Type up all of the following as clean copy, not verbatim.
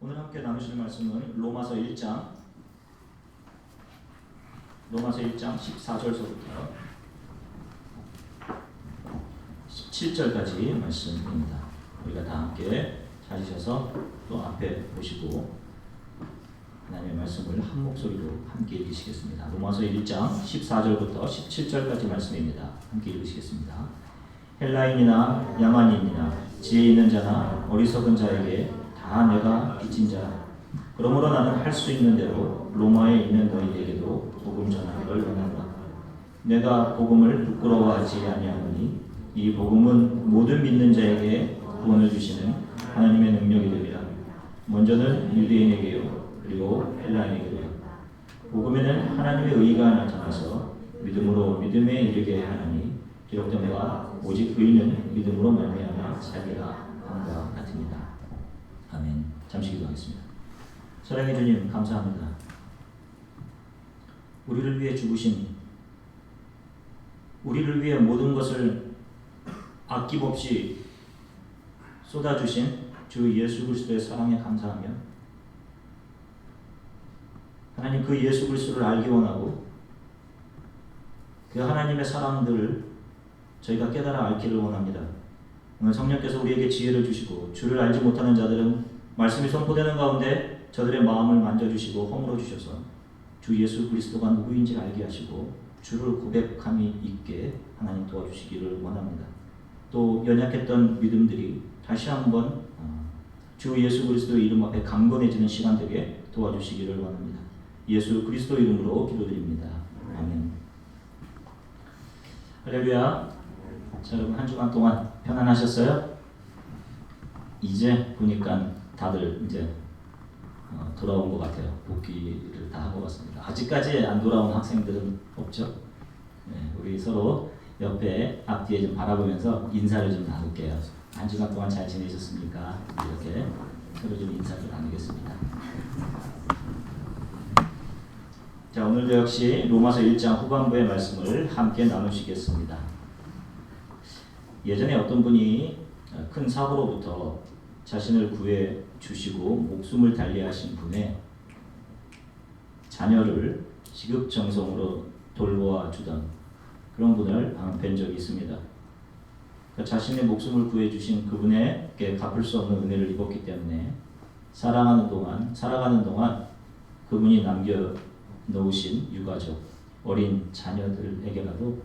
오늘 함께 나누실 말씀은 로마서 1장 14절서부터 17절까지 말씀입니다. 우리가 다 함께 찾으셔서 또 앞에 보시고 하나님의 말씀을 한 목소리로 함께 읽으시겠습니다. 로마서 1장 14절부터 17절까지 말씀입니다. 함께 읽으시겠습니다. 헬라인이나 야만인이나 지혜 있는 자나 어리석은 자에게 다 내가 빚진 자. 그러므로 나는 할 수 있는 대로 로마에 있는 너희에게도 복음 전하기를 원한다. 내가 복음을 부끄러워하지 아니하노니 이 복음은 모든 믿는 자에게 구원을 주시는 하나님의 능력이 되리라. 먼저는 유대인에게요 그리고 헬라인에게요. 복음에는 하나님의 의가 나타나서 믿음으로 믿음에 이르게 하나니 기록된 바 오직 의인은 믿음으로 말미암아 살리라 한과 같습니다. 아멘. 잠시 기도하겠습니다. 사랑의 주님 감사합니다. 우리를 위해 죽으신, 우리를 위해 모든 것을 아낌없이 쏟아주신 주 예수 그리스도의 사랑에 감사하며 하나님 그 예수 그리스도를 알기 원하고 그 하나님의 사랑들을 저희가 깨달아 알기를 원합니다. 오늘 성령께서 우리에게 지혜를 주시고 주를 알지 못하는 자들은 말씀이 선포되는 가운데 저들의 마음을 만져주시고 허물어 주셔서 주 예수 그리스도가 누구인지 알게 하시고 주를 고백함이 있게 하나님 도와주시기를 원합니다. 또 연약했던 믿음들이 다시 한번 주 예수 그리스도의 이름 앞에 강건해지는 시간 되게 도와주시기를 원합니다. 예수 그리스도 이름으로 기도드립니다. 아멘. 할렐루야. 자, 여러분 한 주간 동안 편안하셨어요? 이제 보니까 다들 이제 돌아온 것 같아요. 복귀를 다 하고 왔습니다. 아직까지 안 돌아온 학생들은 없죠? 네, 우리 서로 옆에 앞뒤에 좀 바라보면서 인사를 좀 나눌게요. 한 주간 동안 잘 지내셨습니까? 이렇게 서로 좀 인사를 나누겠습니다. 자, 오늘도 역시 로마서 1장 후반부의 말씀을 함께 나누시겠습니다. 예전에 어떤 분이 큰 사고로부터 자신을 구해 주시고 목숨을 달리하신 분의 자녀를 지극정성으로 돌보아 주던 그런 분을 뵌 적이 있습니다. 자신의 목숨을 구해 주신 그분에게 갚을 수 없는 은혜를 입었기 때문에 살아가는 동안 그분이 남겨 놓으신 유가족, 어린 자녀들에게라도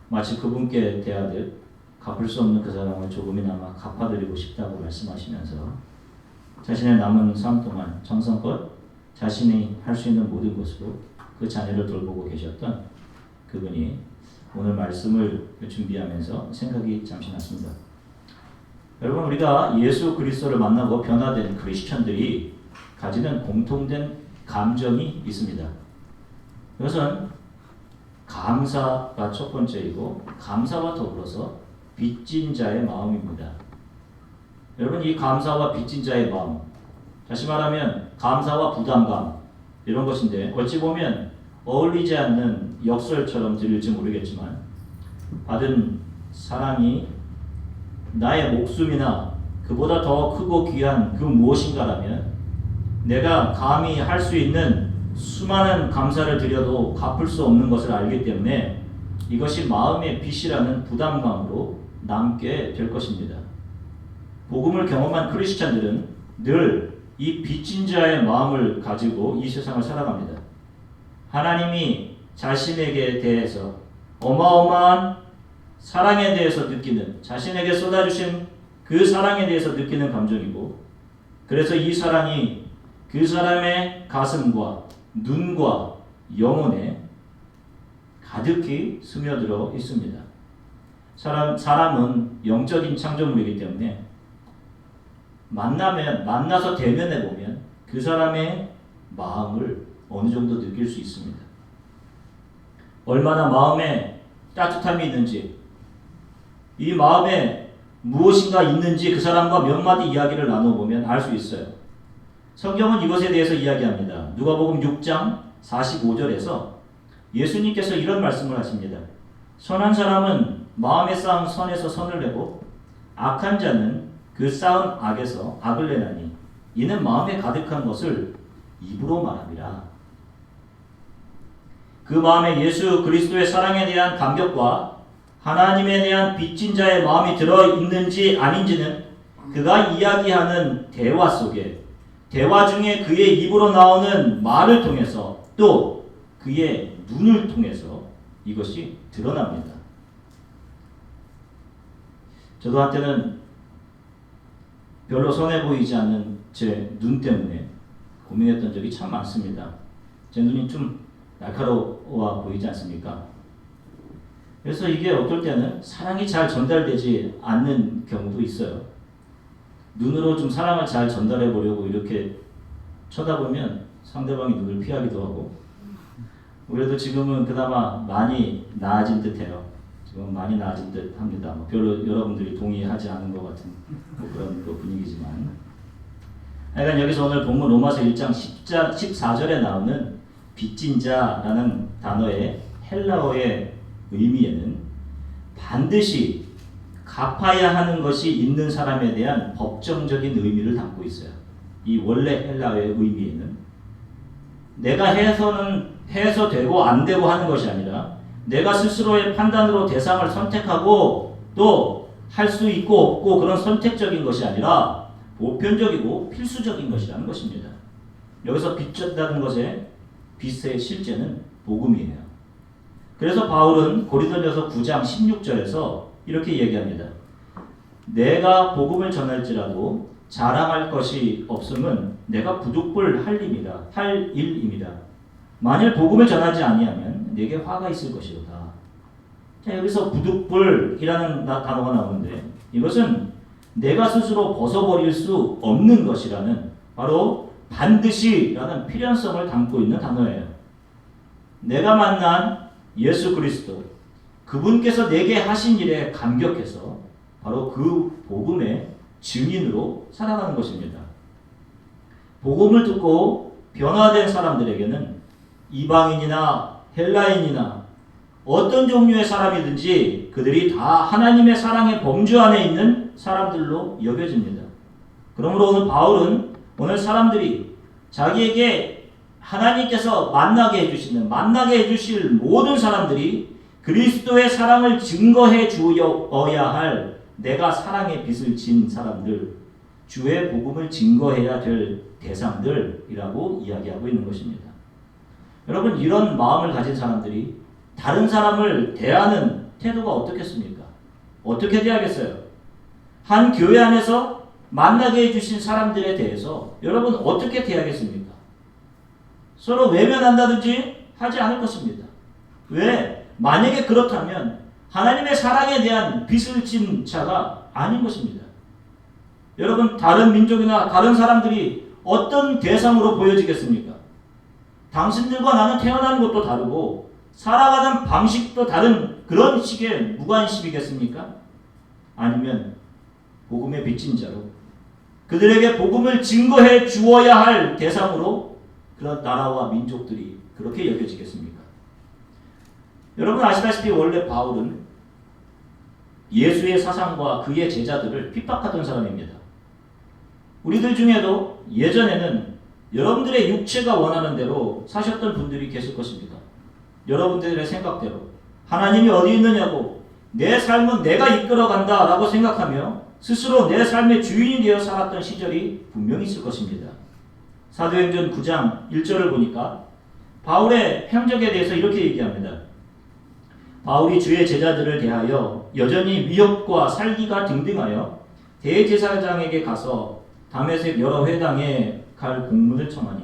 마치 그분께 대하듯 갚을 수 없는 그 사랑을 조금이나마 갚아드리고 싶다고 말씀하시면서 자신의 남은 삶 동안 정성껏 자신이 할 수 있는 모든 것으로 그 자녀를 돌보고 계셨던 그분이 오늘 말씀을 준비하면서 생각이 잠시 났습니다. 여러분, 우리가 예수 그리스도를 만나고 변화된 크리스천들이 가지는 공통된 감정이 있습니다. 그것은 감사가 첫 번째이고 감사와 더불어서 빚진 자의 마음입니다. 여러분, 이 감사와 빚진 자의 마음, 다시 말하면 감사와 부담감 이런 것인데 어찌 보면 어울리지 않는 역설처럼 들릴지 모르겠지만 받은 사랑이 나의 목숨이나 그보다 더 크고 귀한 그 무엇인가라면 내가 감히 할 수 있는 수많은 감사를 드려도 갚을 수 없는 것을 알기 때문에 이것이 마음의 빚이라는 부담감으로 남게 될 것입니다. 복음을 경험한 크리스찬들은 늘 이 빚진 자의 마음을 가지고 이 세상을 살아갑니다. 하나님이 자신에게 대해서 어마어마한 사랑에 대해서 느끼는, 자신에게 쏟아주신 그 사랑에 대해서 느끼는 감정이고, 그래서 이 사랑이 그 사람의 가슴과 눈과 영혼에 가득히 스며들어 있습니다. 사람은 영적인 창조물이기 때문에 만나서 대면해 보면 그 사람의 마음을 어느 정도 느낄 수 있습니다. 얼마나 마음에 따뜻함이 있는지, 이 마음에 무엇인가 있는지 그 사람과 몇 마디 이야기를 나눠보면 알 수 있어요. 성경은 이것에 대해서 이야기합니다. 누가복음 6장 45절에서 예수님께서 이런 말씀을 하십니다. 선한 사람은 마음에 쌓은 선에서 선을 내고 악한 자는 그 쌓은 악에서 악을 내나니 이는 마음에 가득한 것을 입으로 말함이라. 그 마음에 예수 그리스도의 사랑에 대한 감격과 하나님에 대한 빚진 자의 마음이 들어있는지 아닌지는 그가 이야기하는 대화 속에, 대화 중에 그의 입으로 나오는 말을 통해서 또 그의 눈을 통해서 이것이 드러납니다. 저도 한때는 별로 선해 보이지 않는 제 눈 때문에 고민했던 적이 참 많습니다. 제 눈이 좀 날카로워 보이지 않습니까? 그래서 이게 어떨 때는 사랑이 잘 전달되지 않는 경우도 있어요. 눈으로 좀 사랑을 잘 전달해 보려고 이렇게 쳐다보면 상대방이 눈을 피하기도 하고, 그래도 지금은 그나마 많이 나아진 듯해요. 지금 많이 나아진 듯합니다. 별로 여러분들이 동의하지 않은 것 같은 그런 분위기지만, 하여간 여기서 오늘 본문 로마서 1장 14절에 나오는 빚진 자라는 단어의 헬라어의 의미에는 반드시 갚아야 하는 것이 있는 사람에 대한 법정적인 의미를 담고 있어요. 이 원래 헬라어의 의미에는 내가 해서 되고 안 되고 하는 것이 아니라 내가 스스로의 판단으로 대상을 선택하고 또 할 수 있고 없고 그런 선택적인 것이 아니라 보편적이고 필수적인 것이라는 것입니다. 여기서 빚졌다는 것의 빚의 실제는 복음이에요. 그래서 바울은 고린도전서 9장 16절에서 이렇게 얘기합니다. 내가 복음을 전할지라도 자랑할 것이 없음은 내가 부득불 할 일입니다. 만일 복음을 전하지 아니하면 내게 화가 있을 것이로다. 자, 여기서 부득불이라는 단어가 나오는데 이것은 내가 스스로 벗어버릴 수 없는 것이라는, 바로 반드시라는 필연성을 담고 있는 단어예요. 내가 만난 예수 그리스도, 그분께서 내게 하신 일에 감격해서 바로 그 복음의 증인으로 살아가는 것입니다. 복음을 듣고 변화된 사람들에게는 이방인이나 헬라인이나 어떤 종류의 사람이든지 그들이 다 하나님의 사랑의 범주 안에 있는 사람들로 여겨집니다. 그러므로 오늘 바울은 오늘 사람들이 자기에게 하나님께서 만나게 해주실 모든 사람들이 그리스도의 사랑을 증거해 주어야 할 내가 사랑의 빚을 진 사람들, 주의 복음을 증거해야 될 대상들이라고 이야기하고 있는 것입니다. 여러분, 이런 마음을 가진 사람들이 다른 사람을 대하는 태도가 어떻겠습니까? 어떻게 대하겠어요? 한 교회 안에서 만나게 해주신 사람들에 대해서 여러분 어떻게 대하겠습니까? 서로 외면한다든지 하지 않을 것입니다. 왜? 만약에 그렇다면 하나님의 사랑에 대한 빚을 진 자가 아닌 것입니다. 여러분, 다른 민족이나 다른 사람들이 어떤 대상으로 보여지겠습니까? 당신들과 나는 태어난 것도 다르고 살아가는 방식도 다른 그런 식의 무관심이겠습니까? 아니면 복음의 빚진 자로 그들에게 복음을 증거해 주어야 할 대상으로 그런 나라와 민족들이 그렇게 여겨지겠습니까? 여러분 아시다시피 원래 바울은 예수의 사상과 그의 제자들을 핍박하던 사람입니다. 우리들 중에도 예전에는 여러분들의 육체가 원하는 대로 사셨던 분들이 계실 것입니다. 여러분들의 생각대로 하나님이 어디 있느냐고, 내 삶은 내가 이끌어간다 라고 생각하며 스스로 내 삶의 주인이 되어 살았던 시절이 분명히 있을 것입니다. 사도행전 9장 1절을 보니까 바울의 행적에 대해서 이렇게 얘기합니다. 바울이 주의 제자들을 대하여 여전히 위협과 살기가 등등하여 대제사장에게 가서 다메섹 여러 회당에 갈 공문을 청하니,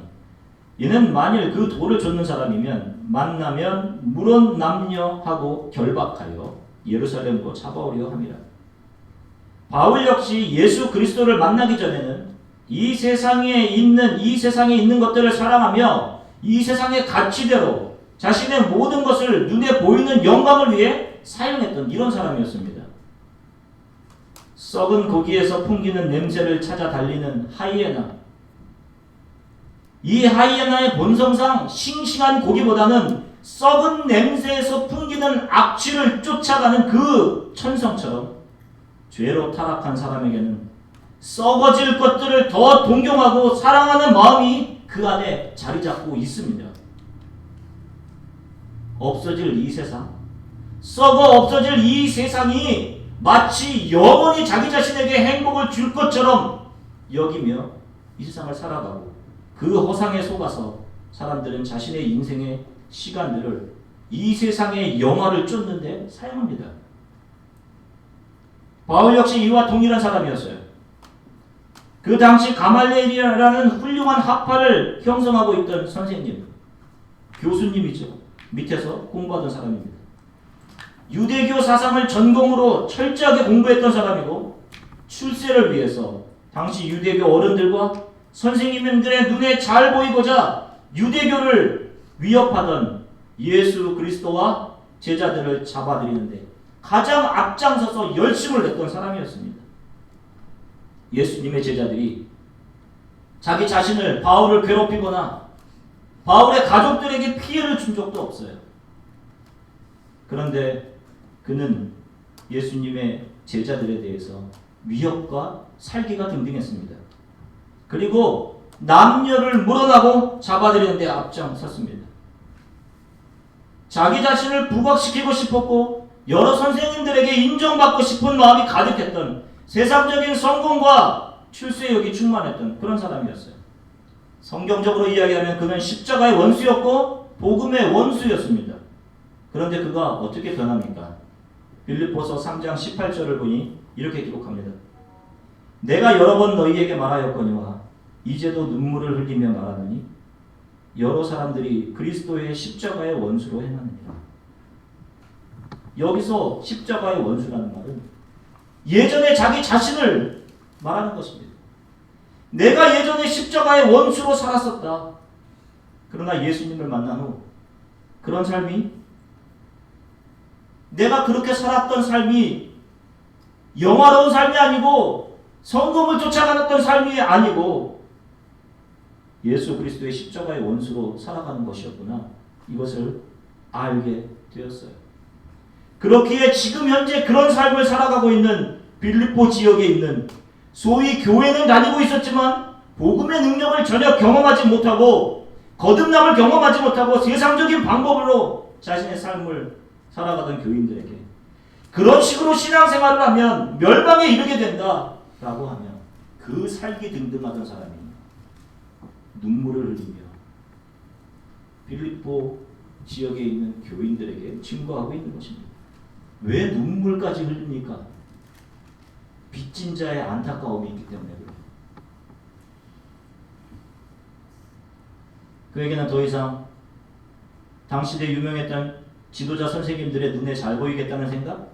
이는 만일 그 돌을 쫓는 사람이면 만나면 물론 남녀하고 결박하여 예루살렘으로 잡아오려 함이라. 바울 역시 예수 그리스도를 만나기 전에는 이 세상에 있는 것들을 사랑하며 이 세상의 가치대로 자신의 모든 것을 눈에 보이는 영광을 위해 사용했던 이런 사람이었습니다. 썩은 고기에서 풍기는 냄새를 찾아 달리는 하이에나. 이 하이에나의 본성상 싱싱한 고기보다는 썩은 냄새에서 풍기는 악취를 쫓아가는 그 천성처럼 죄로 타락한 사람에게는 썩어질 것들을 더 동경하고 사랑하는 마음이 그 안에 자리 잡고 있습니다. 없어질 이 세상, 썩어 없어질 이 세상이 마치 영원히 자기 자신에게 행복을 줄 것처럼 여기며 이 세상을 살아가고, 그 허상에 속아서 사람들은 자신의 인생의 시간들을 이 세상의 영화를 쫓는데 사용합니다. 바울 역시 이와 동일한 사람이었어요. 그 당시 가말리엘이라는 훌륭한 학파를 형성하고 있던 선생님, 교수님이죠. 밑에서 공부하던 사람입니다. 유대교 사상을 전공으로 철저하게 공부했던 사람이고, 출세를 위해서 당시 유대교 어른들과 선생님들의 눈에 잘 보이고자 유대교를 위협하던 예수 그리스도와 제자들을 잡아들이는데 가장 앞장서서 열심을 냈던 사람이었습니다. 예수님의 제자들이 자기 자신을, 바울을 괴롭히거나 바울의 가족들에게 피해를 준 적도 없어요. 그런데 그는 예수님의 제자들에 대해서 위협과 살기가 등등했습니다. 그리고 남녀를 물어나고 잡아들이는 데 앞장섰습니다. 자기 자신을 부각시키고 싶었고 여러 선생님들에게 인정받고 싶은 마음이 가득했던, 세상적인 성공과 출세욕이 충만했던 그런 사람이었어요. 성경적으로 이야기하면 그는 십자가의 원수였고 복음의 원수였습니다. 그런데 그가 어떻게 변합니까? 빌립보서 3장 18절을 보니 이렇게 기록합니다. 내가 여러 번 너희에게 말하였거니와 이제도 눈물을 흘리며 말하느니 여러 사람들이 그리스도의 십자가의 원수로 행하느니라. 여기서 십자가의 원수라는 말은 예전에 자기 자신을 말하는 것입니다. 내가 예전에 십자가의 원수로 살았었다. 그러나 예수님을 만난 후 그런 삶이, 내가 그렇게 살았던 삶이 영화로운 삶이 아니고 성공을 쫓아가던 삶이 아니고 예수 그리스도의 십자가의 원수로 살아가는 것이었구나. 이것을 알게 되었어요. 그렇기에 지금 현재 그런 삶을 살아가고 있는 빌립보 지역에 있는, 소위 교회는 다니고 있었지만 복음의 능력을 전혀 경험하지 못하고 거듭남을 경험하지 못하고 세상적인 방법으로 자신의 삶을 살아가던 교인들에게 그런 식으로 신앙생활을 하면 멸망에 이르게 된다라고 하면 그 살기 등등하던 사람이 눈물을 흘리며 빌립보 지역에 있는 교인들에게 증거하고 있는 것입니다. 왜 눈물까지 흘립니까? 빚진 자의 안타까움이 있기 때문에 그래요. 그에게는 더 이상 당시에 유명했던 지도자 선생님들의 눈에 잘 보이겠다는 생각,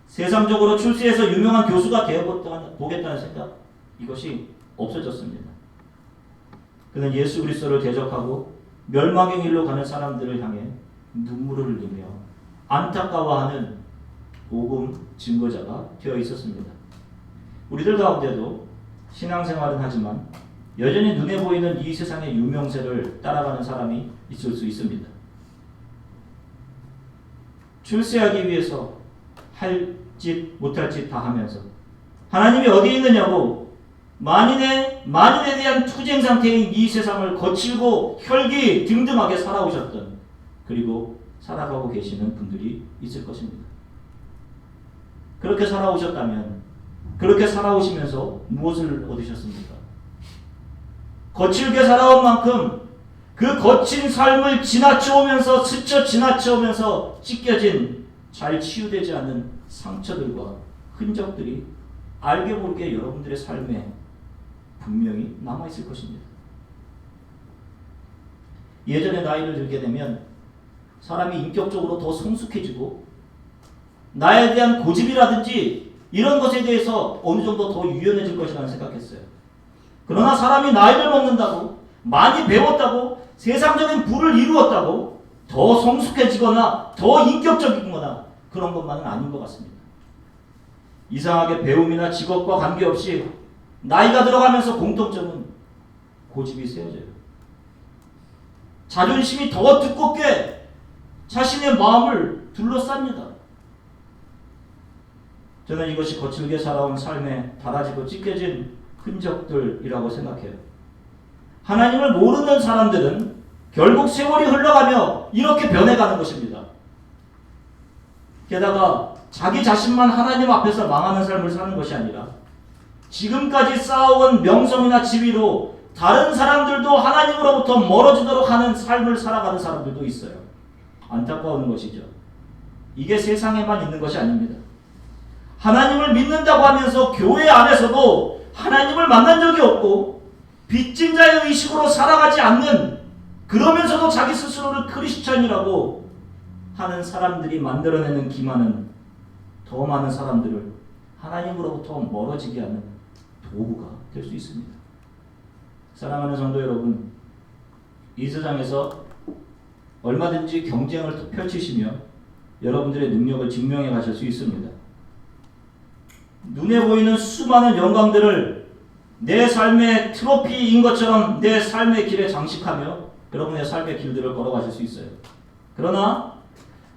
세상적으로 출세해서 유명한 교수가 되어보겠다는 생각, 이것이 없어졌습니다. 그는 예수 그리스도를 대적하고 멸망의 길로 가는 사람들을 향해 눈물을 흘리며 안타까워하는 복음 증거자가 되어 있었습니다. 우리들 가운데도 신앙생활은 하지만 여전히 눈에 보이는 이 세상의 유명세를 따라가는 사람이 있을 수 있습니다. 출세하기 위해서 할 짓 못할 짓 다 하면서 하나님이 어디 있느냐고 만인에 대한 투쟁 상태인 이 세상을 거칠고 혈기 등등하게 살아오셨던, 그리고 살아가고 계시는 분들이 있을 것입니다. 그렇게 살아오셨다면, 그렇게 살아오시면서 무엇을 얻으셨습니까? 거칠게 살아온 만큼 그 거친 삶을 지나쳐오면서, 스쳐 지나쳐오면서 찢겨진, 잘 치유되지 않는 상처들과 흔적들이 알게 모르게 여러분들의 삶에 분명히 남아있을 것입니다. 예전에 나이를 들게 되면 사람이 인격적으로 더 성숙해지고 나에 대한 고집이라든지 이런 것에 대해서 어느 정도 더 유연해질 것이라는 생각했어요. 그러나 사람이 나이를 먹는다고, 많이 배웠다고, 세상적인 부를 이루었다고 더 성숙해지거나 더 인격적이거나 그런 것만은 아닌 것 같습니다. 이상하게 배움이나 직업과 관계없이 나이가 들어가면서 공통점은 고집이 세워져요. 자존심이 더 두껍게 자신의 마음을 둘러쌉니다. 저는 이것이 거칠게 살아온 삶에 달아지고 찢겨진 흔적들이라고 생각해요. 하나님을 모르는 사람들은 결국 세월이 흘러가며 이렇게 변해가는 것입니다. 게다가 자기 자신만 하나님 앞에서 망하는 삶을 사는 것이 아니라 지금까지 쌓아온 명성이나 지위로 다른 사람들도 하나님으로부터 멀어지도록 하는 삶을 살아가는 사람들도 있어요. 안타까운 것이죠. 이게 세상에만 있는 것이 아닙니다. 하나님을 믿는다고 하면서 교회 안에서도 하나님을 만난 적이 없고 빚진 자의 의식으로 살아가지 않는, 그러면서도 자기 스스로를 크리스천이라고 하는 사람들이 만들어내는 기만은 더 많은 사람들을 하나님으로부터 멀어지게 하는 도구가 될 수 있습니다. 사랑하는 성도 여러분, 이 세상에서 얼마든지 경쟁을 펼치시며 여러분들의 능력을 증명해 가실 수 있습니다. 눈에 보이는 수많은 영광들을 내 삶의 트로피인 것처럼 내 삶의 길에 장식하며 여러분의 삶의 길들을 걸어가실 수 있어요. 그러나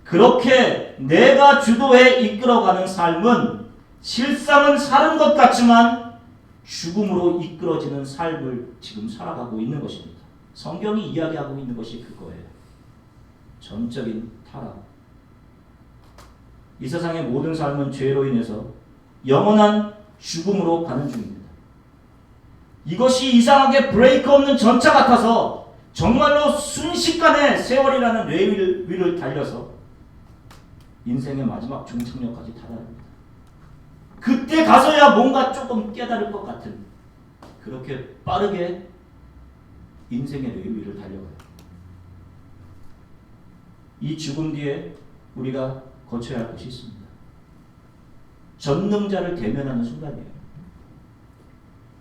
그렇게 내가 주도해 이끌어가는 삶은 실상은 사는 것 같지만 죽음으로 이끌어지는 삶을 지금 살아가고 있는 것입니다. 성경이 이야기하고 있는 것이 그거예요. 전적인 타락. 이 세상의 모든 삶은 죄로 인해서 영원한 죽음으로 가는 중입니다. 이것이 이상하게 브레이크 없는 전차 같아서 정말로 순식간에 세월이라는 뇌 위를 달려서 인생의 마지막 종착역까지 다다릅니다. 그때 가서야 뭔가 조금 깨달을 것 같은, 그렇게 빠르게 인생의 뇌 위를 달려가요. 이 죽음 뒤에 우리가 거쳐야 할 것이 있습니다. 전능자를 대면하는 순간이에요.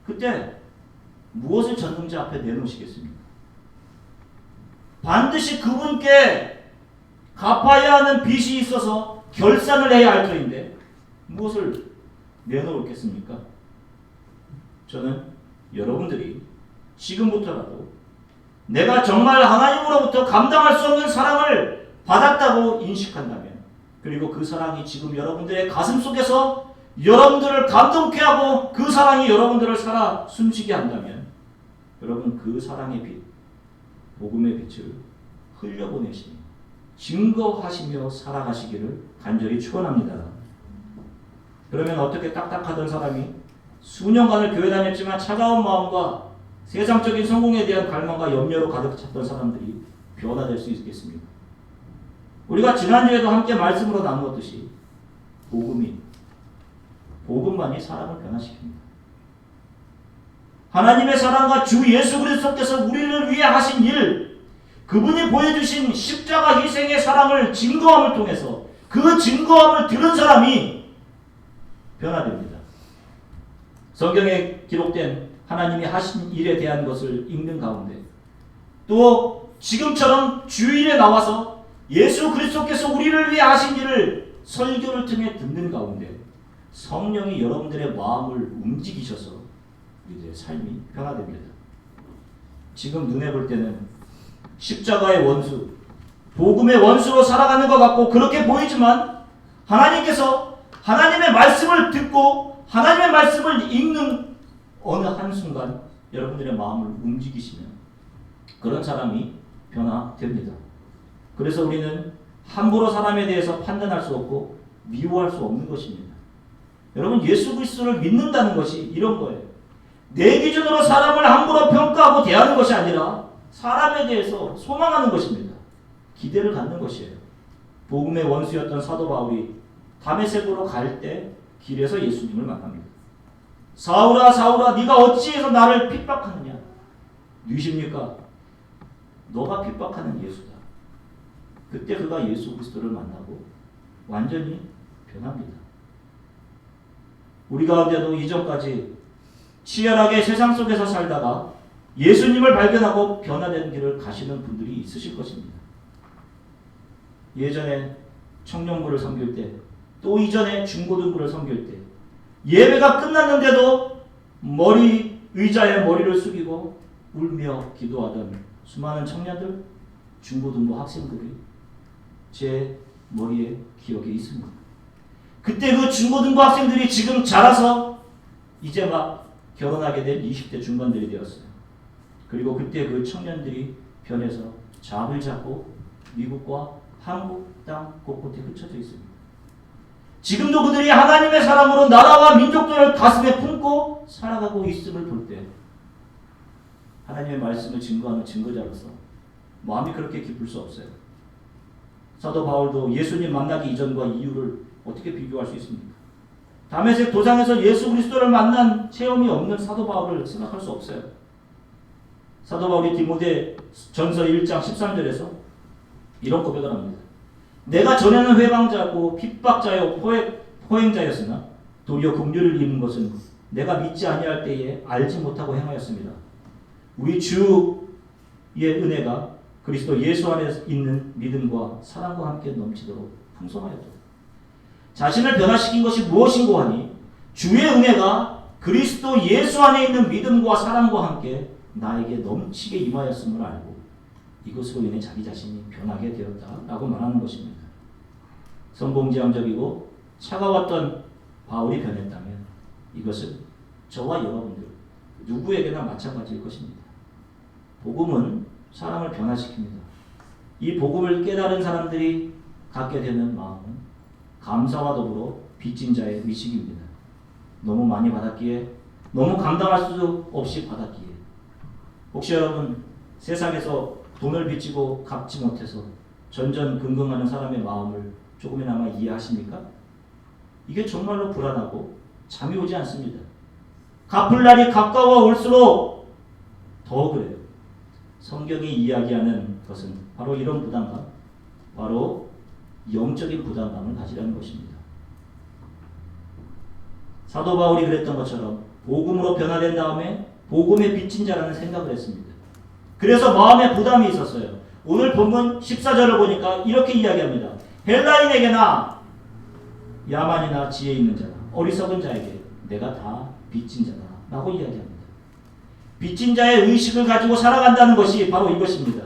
그때 무엇을 전능자 앞에 내놓으시겠습니까? 반드시 그분께 갚아야 하는 빚이 있어서 결산을 해야 할 터인데 무엇을 내놓겠습니까? 저는 여러분들이 지금부터라도 내가 정말 하나님으로부터 감당할 수 없는 사랑을 받았다고 인식한다면, 그리고 그 사랑이 지금 여러분들의 가슴 속에서 여러분들을 감동케 하고 그 사랑이 여러분들을 살아 숨쉬게 한다면, 여러분 그 사랑의 빛, 복음의 빛을 흘려보내시니 증거하시며 살아가시기를 간절히 축원합니다. 그러면 어떻게 딱딱하던 사람이 수년간을 교회 다녔지만 차가운 마음과 세상적인 성공에 대한 갈망과 염려로 가득 찼던 사람들이 변화될 수 있겠습니까? 우리가 지난주에도 함께 말씀으로 나누었듯이 복음만이 사람을 변화시킵니다. 하나님의 사랑과 주 예수 그리스도께서 우리를 위해 하신 일, 그분이 보여주신 십자가 희생의 사랑을 증거함을 통해서 그 증거함을 들은 사람이 변화됩니다. 성경에 기록된 하나님이 하신 일에 대한 것을 읽는 가운데, 또 지금처럼 주일에 나와서 예수 그리스도께서 우리를 위해 하신 일을 설교를 통해 듣는 가운데 성령이 여러분들의 마음을 움직이셔서 우리들의 삶이 변화됩니다. 지금 눈에 볼 때는 십자가의 원수, 복음의 원수로 살아가는 것 같고 그렇게 보이지만, 하나님께서 하나님의 말씀을 듣고 하나님의 말씀을 읽는 어느 한순간 여러분들의 마음을 움직이시면 그런 사람이 변화됩니다. 그래서 우리는 함부로 사람에 대해서 판단할 수 없고 미워할 수 없는 것입니다. 여러분, 예수 그리스도를 믿는다는 것이 이런 거예요. 내 기준으로 사람을 함부로 평가하고 대하는 것이 아니라 사람에 대해서 소망하는 것입니다. 기대를 갖는 것이에요. 복음의 원수였던 사도 바울이 다메섹으로 갈 때 길에서 예수님을 만납니다. 사울아 사울아 네가 어찌해서 나를 핍박하느냐? 누구십니까? 너가 핍박하는 예수다. 그때 그가 예수 그리스도를 만나고 완전히 변합니다. 우리 가운데도 이전까지 치열하게 세상 속에서 살다가 예수님을 발견하고 변화된 길을 가시는 분들이 있으실 것입니다. 예전에 청년부를 섬길 때, 또 이전에 중고등부를 섬길 때 예배가 끝났는데도 의자에 머리를 숙이고 울며 기도하던 수많은 청년들, 중고등부 학생들이 제 머리에 기억에 있습니다. 그때 그 중고등부 학생들이 지금 자라서 이제 막 결혼하게 된 20대 중반들이 되었어요. 그리고 그때 그 청년들이 변해서 잡을 잡고 미국과 한국 땅 곳곳에 흩어져 있습니다. 지금도 그들이 하나님의 사람으로 나라와 민족들을 가슴에 품고 살아가고 있음을 볼 때 하나님의 말씀을 증거하는 증거자로서 마음이 그렇게 기쁠 수 없어요. 사도 바울도 예수님 만나기 이전과 이후를 어떻게 비교할 수 있습니까? 다메섹 도상에서 예수 그리스도를 만난 체험이 없는 사도 바울을 생각할 수 없어요. 사도 바울이 디모데 전서 1장 13절에서 이런 고백을 합니다. 내가 전에는 회방자고 핍박자요 포행자였으나 도리어 긍휼을 입은 것은 내가 믿지 아니할 때에 알지 못하고 행하였습니다. 우리 주의 은혜가 그리스도 예수 안에 있는 믿음과 사랑과 함께 넘치도록 풍성하였다. 자신을 변화시킨 것이 무엇인고 하니 주의 은혜가 그리스도 예수 안에 있는 믿음과 사랑과 함께 나에게 넘치게 임하였음을 알고 이것으로 인해 자기 자신이 변하게 되었다라고 말하는 것입니다. 선봉지향적이고 차가웠던 바울이 변했다면 이것은 저와 여러분들 누구에게나 마찬가지일 것입니다. 복음은 사람을 변화시킵니다. 이 복음을 깨달은 사람들이 갖게 되는 마음은 감사와 더불어 빚진 자의 의식입니다. 너무 많이 받았기에 너무 감당할 수 없이 받았기에 혹시 여러분 세상에서 돈을 빚지고 갚지 못해서 전전긍긍하는 사람의 마음을 조금이나마 이해하십니까? 이게 정말로 불안하고 잠이 오지 않습니다. 갚을 날이 가까워 올수록 더 그래요. 성경이 이야기하는 것은 바로 이런 부담감, 바로 영적인 부담감을 가지라는 것입니다. 사도 바울이 그랬던 것처럼 복음으로 변화된 다음에 복음에 빚진 자라는 생각을 했습니다. 그래서 마음에 부담이 있었어요. 오늘 본문 14절을 보니까 이렇게 이야기합니다. 헬라인에게나 야만이나 지혜 있는 자나 어리석은 자에게 내가 다 빚진 자다 라고 이야기합니다. 빚진 자의 의식을 가지고 살아간다는 것이 바로 이것입니다.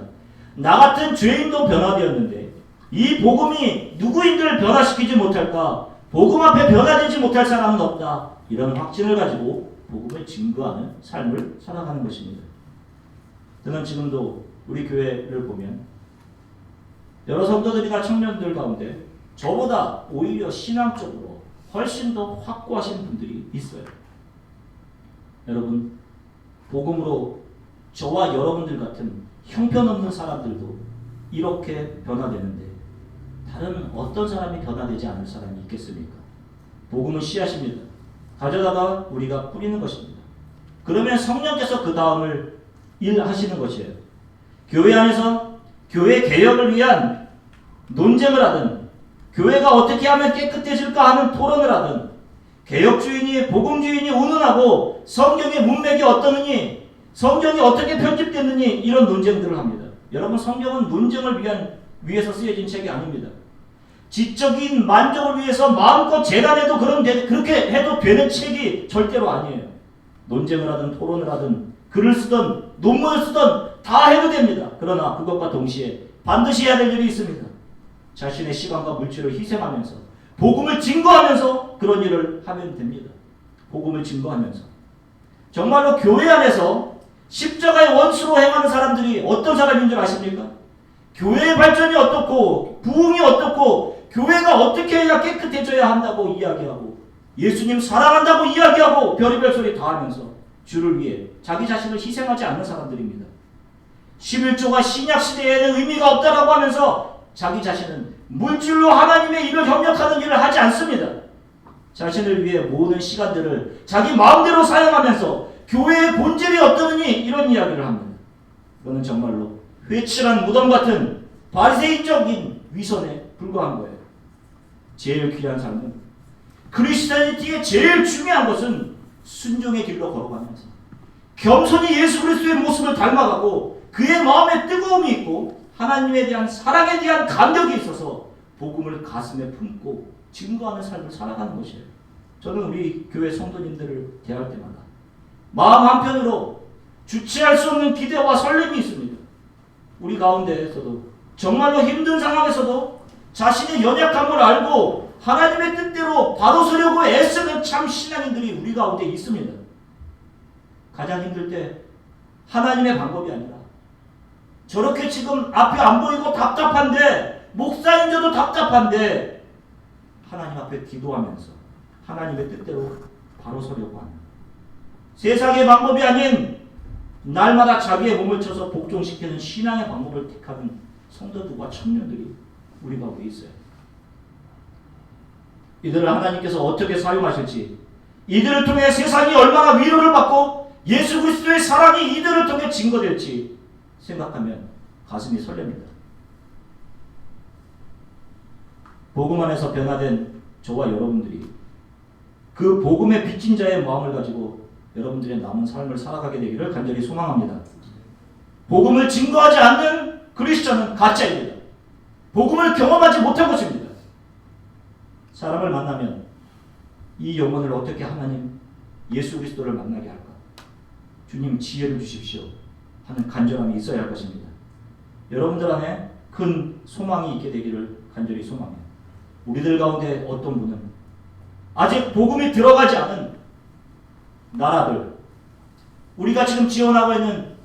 나 같은 죄인도 변화되었는데 이 복음이 누구인들 변화시키지 못할까? 복음 앞에 변화되지 못할 사람은 없다. 이런 확신을 가지고 복음을 증거하는 삶을 살아가는 것입니다. 저는 지금도 우리 교회를 보면 여러 성도들이나 청년들 가운데 저보다 오히려 신앙적으로 훨씬 더 확고하신 분들이 있어요. 여러분, 복음으로 저와 여러분들 같은 형편없는 사람들도 이렇게 변화되는데 다른 어떤 사람이 변화되지 않을 사람이 있겠습니까? 복음은 씨앗입니다. 가져다가 우리가 뿌리는 것입니다. 그러면 성령께서 그 다음을 일하시는 것이에요. 교회 안에서 교회 개혁을 위한 논쟁을 하든 교회가 어떻게 하면 깨끗해질까 하는 토론을 하든 개혁주의니 복음주의니 운운하고 성경의 문맥이 어떠느니 성경이 어떻게 편집됐느니 이런 논쟁들을 합니다. 여러분, 성경은 논쟁을 위해서 쓰여진 책이 아닙니다. 지적인 만족을 위해서 마음껏 재단해도 그렇게 해도 되는 책이 절대로 아니에요. 논쟁을 하든 토론을 하든 글을 쓰든 논문을 쓰든 다 해도 됩니다. 그러나 그것과 동시에 반드시 해야 될 일이 있습니다. 자신의 시간과 물질을 희생하면서 복음을 증거하면서 그런 일을 하면 됩니다. 복음을 증거하면서 정말로 교회 안에서 십자가의 원수로 행하는 사람들이 어떤 사람인 줄 아십니까? 교회의 발전이 어떻고 부흥이 어떻고 교회가 어떻게 해야 깨끗해져야 한다고 이야기하고 예수님 사랑한다고 이야기하고 별의별 소리 다 하면서 주를 위해 자기 자신을 희생하지 않는 사람들입니다. 11조가 신약시대에는 의미가 없다라고 하면서 자기 자신은 물질로 하나님의 일을 협력하는 일을 하지 않습니다. 자신을 위해 모든 시간들을 자기 마음대로 사용하면서 교회의 본질이 어떠느니 이런 이야기를 합니다. 그거는 정말로 회칠한 무덤 같은 바리새인적인 위선에 불과한 거예요. 제일 귀한 삶은 크리스티애니티의 제일 중요한 것은 순종의 길로 걸어가면서 겸손히 예수 그리스도의 모습을 닮아가고 그의 마음에 뜨거움이 있고 하나님에 대한 사랑에 대한 감격이 있어서 복음을 가슴에 품고 증거하는 삶을 살아가는 것이에요. 저는 우리 교회 성도님들을 대할 때마다 마음 한편으로 주체할 수 없는 기대와 설렘이 있습니다. 우리 가운데에서도 정말로 힘든 상황에서도 자신의 연약함을 알고 하나님의 뜻대로 바로 서려고 애쓰는 참 신앙인들이 우리 가운데 있습니다. 가장 힘들 때 하나님의 방법이 아니라 저렇게 지금 앞이 안 보이고 답답한데, 목사인데도 답답한데 하나님 앞에 기도하면서 하나님의 뜻대로 바로 서려고 하는, 세상의 방법이 아닌 날마다 자기의 몸을 쳐서 복종시키는 신앙의 방법을 택하는 성도들과 청년들이 우리 가운데 있어요. 이들을 하나님께서 어떻게 사용하실지, 이들을 통해 세상이 얼마나 위로를 받고 예수 그리스도의 사랑이 이들을 통해 증거될지 생각하면 가슴이 설렙니다. 복음 안에서 변화된 저와 여러분들이 그 복음의 빚진 자의 마음을 가지고 여러분들의 남은 삶을 살아가게 되기를 간절히 소망합니다. 복음을 증거하지 않는 그리스도는 가짜입니다. 복음을 경험하지 못한 것입니다. 사람을 만나면 이 영혼을 어떻게 하나님 예수 그리스도를 만나게 할까? 주님 지혜를 주십시오 하는 간절함이 있어야 할 것입니다. 여러분들 안에 큰 소망이 있게 되기를 간절히 소망해요. 우리들 가운데 어떤 분은 아직 복음이 들어가지 않은 나라들, 우리가 지금 지원하고 있는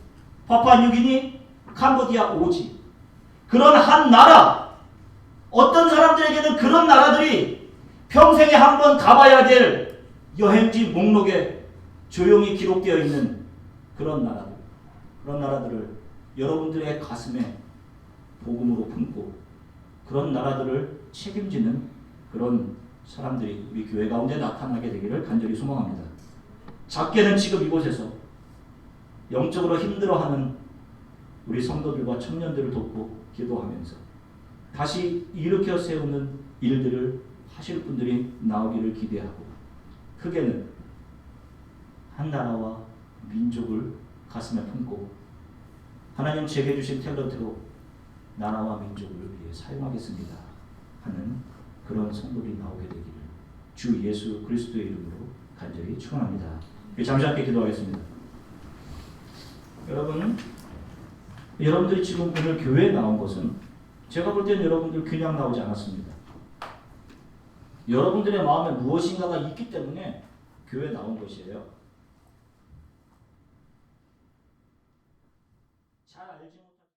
파푸아뉴기니, 캄보디아, 오지, 그런 한 나라, 어떤 사람들에게는 그런 나라들이 평생에 한 번 가봐야 될 여행지 목록에 조용히 기록되어 있는 그런 나라들, 그런 나라들을 여러분들의 가슴에 복음으로 품고 그런 나라들을 책임지는 그런 사람들이 우리 교회 가운데 나타나게 되기를 간절히 소망합니다. 작게는 지금 이곳에서 영적으로 힘들어하는 우리 성도들과 청년들을 돕고 기도하면서 다시 일으켜 세우는 일들을 하실 분들이 나오기를 기대하고, 크게는 한 나라와 민족을 가슴에 품고 하나님 제게 주신 탤런트로 나라와 민족을 위해 사용하겠습니다 하는 그런 성도들이 나오게 되기를 주 예수 그리스도의 이름으로 간절히 축원합니다. 잠시 함께 기도하겠습니다. 여러분들이 지금 오늘 교회에 나온 것은 제가 볼 때는 여러분들 그냥 나오지 않았습니다. 여러분들의 마음에 무엇인가가 있기 때문에 교회에 나온 것이에요.